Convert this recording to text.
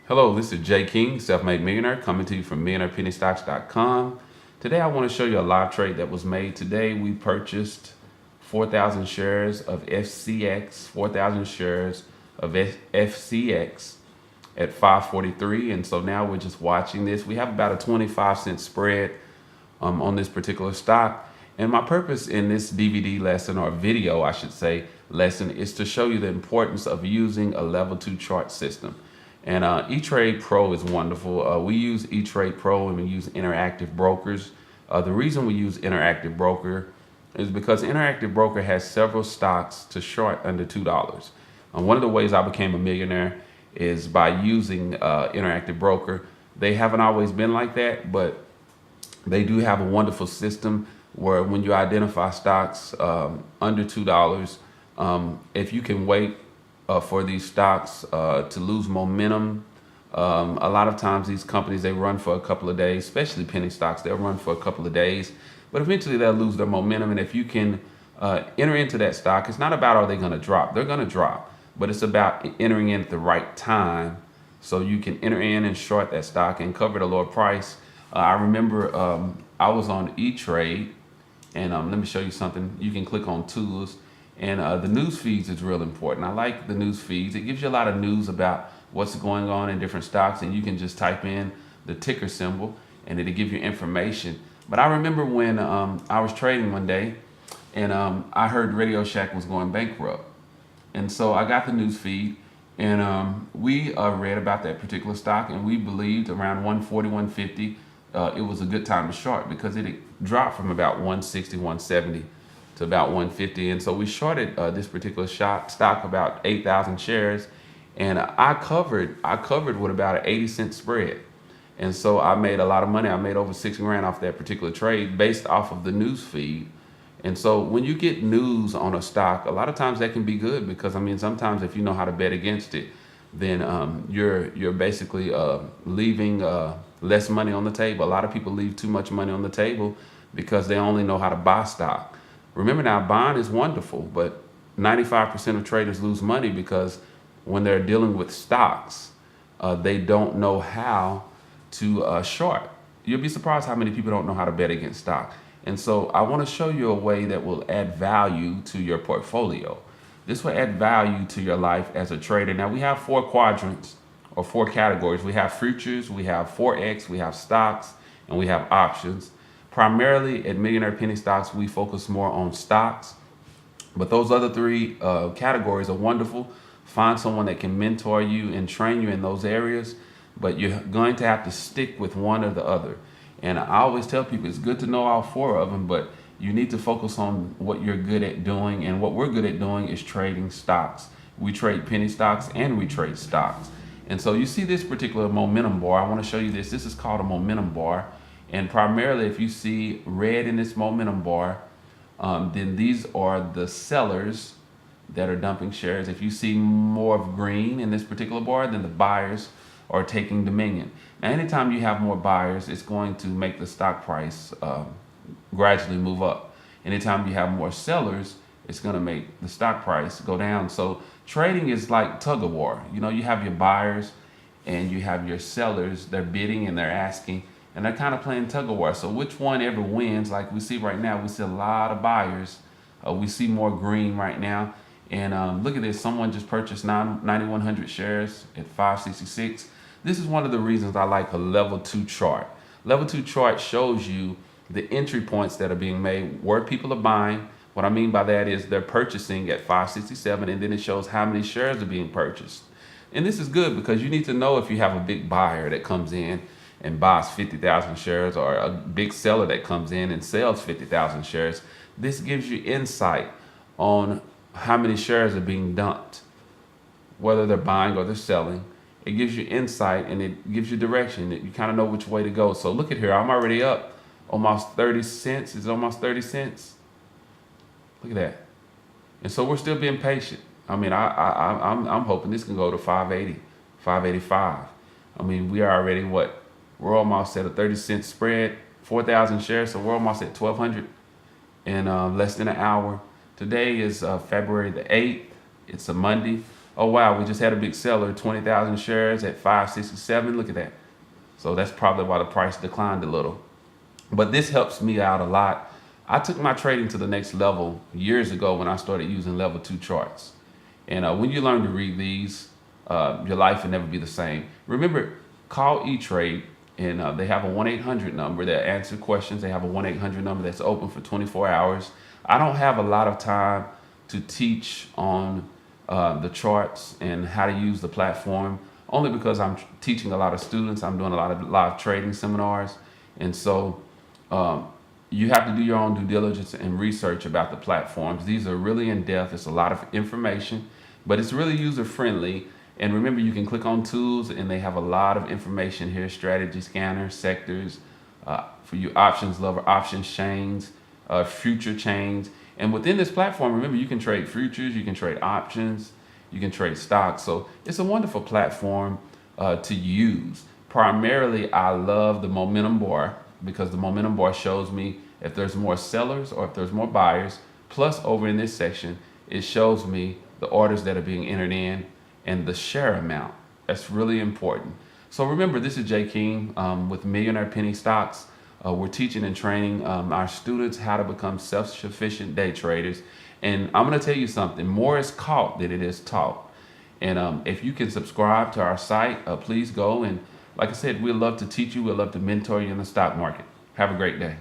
Hello, this is Jay King, self-made millionaire, coming to you from millionairepenny.com. Today I want to show you a live trade that was made today. We purchased 4,000 shares of FCX, 4,000 shares of FCX at 543, and so now we're just watching this. We have about a 25-cent spread on this particular stock. And my purpose in this DVD lesson, or video I should say, lesson, is to show you the importance of using a level 2 chart system. And E-Trade Pro is wonderful. We use E-Trade Pro and we use Interactive Brokers. The reason we use Interactive Broker is because Interactive Broker has several stocks to short under $2. One of the ways I became a millionaire is by using Interactive Broker. They haven't always been like that, but they do have a wonderful system where when you identify stocks under $2, if you can wait for these stocks to lose momentum. A lot of times these companies, they run for a couple of days, especially penny stocks, they'll run for a couple of days, but eventually they'll lose their momentum. And if you can enter into that stock, it's not about are they going to drop. They're going to drop, but it's about entering in at the right time so you can enter in and short that stock and cover the lower price. I remember I was on E-Trade, and let me show you something. You can click on tools. And the news feeds is real important. I like the news feeds. It gives you a lot of news about what's going on in different stocks, and you can just type in the ticker symbol and it'll give you information. But I remember when I was trading one day and I heard Radio Shack was going bankrupt. And so I got the news feed and we read about that particular stock, and we believed around 140, 150, it was a good time to short because it had dropped from about 160, 170 to about 150, and so we shorted this particular stock about 8,000 shares, and I covered with about an 80-cent spread, and so I made a lot of money. I made over 6 grand off that particular trade based off of the news feed. And so when you get news on a stock, a lot of times that can be good because I mean sometimes if you know how to bet against it, then you're basically leaving less money on the table. A lot of people leave too much money on the table because they only know how to buy stock. Remember now, buying is wonderful, but 95% of traders lose money because when they're dealing with stocks, they don't know how to short. You'll be surprised how many people don't know how to bet against stock. And so I want to show you a way that will add value to your portfolio. This will add value to your life as a trader. Now we have 4 quadrants or 4 categories. We have futures, we have Forex, we have stocks, and we have options. Primarily at Millionaire Penny Stocks, we focus more on stocks, but those other 3 categories are wonderful. Find someone that can mentor you and train you in those areas, but you're going to have to stick with one or the other. And I always tell people it's good to know all 4 of them, but you need to focus on what you're good at doing, and what we're good at doing is trading stocks. We trade penny stocks and we trade stocks. And so you see this particular momentum bar. I want to show you this. This is called a momentum bar. And primarily, if you see red in this momentum bar, then these are the sellers that are dumping shares. If you see more of green in this particular bar, then the buyers are taking dominion. Now, anytime you have more buyers, it's going to make the stock price gradually move up. Anytime you have more sellers, it's going to make the stock price go down. So trading is like tug of war. You know, you have your buyers and you have your sellers. They're bidding and they're asking. And they're kind of playing tug of war. So which one ever wins? Like we see right now, we see a lot of buyers. We see more green right now. And look at this. Someone just purchased 9,100 shares at 566. This is one of the reasons I like a level 2 chart. Level 2 chart shows you the entry points that are being made, where people are buying. What I mean by that is they're purchasing at 567, and then it shows how many shares are being purchased. And this is good because you need to know if you have a big buyer that comes in and buys 50,000 shares, or a big seller that comes in and sells 50,000 shares. This gives you insight on how many shares are being dumped, whether they're buying or they're selling. It gives you insight and it gives you direction. You kind of know which way to go. So look at here, I'm already up almost 30 cents. It's almost 30 cents. Look at that. And so we're still being patient. I mean, I'm hoping this can go to 580, 585. I mean, we are already what? We're almost at a 30-cent spread, 4,000 shares, so we're almost at 1,200 in less than an hour. Today is February the 8th. It's a Monday. oh wow, we just had a big seller, 20,000 shares at 567. Look at that. So that's probably why the price declined a little. But this helps me out a lot. I took my trading to the next level years ago when I started using level 2 charts. And when you learn to read these, your life will never be the same. Remember, call E-Trade, and they have a 1-800 number that answer questions. They have a 1-800 number that's open for 24 hours. I don't have a lot of time to teach on the charts and how to use the platform, only because I'm teaching a lot of students. I'm doing a lot of live trading seminars. And so you have to do your own due diligence and research about the platforms. These are really in depth. It's a lot of information, but it's really user friendly. And remember, you can click on tools and they have a lot of information here: strategy scanner, sectors, for you options lover, options chains, future chains. And within this platform, remember, you can trade futures, you can trade options, you can trade stocks. So it's a wonderful platform to use. Primarily, I love the momentum bar, because the momentum bar shows me if there's more sellers or if there's more buyers. Plus, over in this section, it shows me the orders that are being entered in and the share amount. That's really important. So remember, this is Jay King with Millionaire Penny Stocks. We're teaching and training our students how to become self-sufficient day traders. And I'm going to tell you something: more is caught than it is taught. And if you can subscribe to our site, please go. And like I said, we'd love to teach you. We'd love to mentor you in the stock market. Have a great day.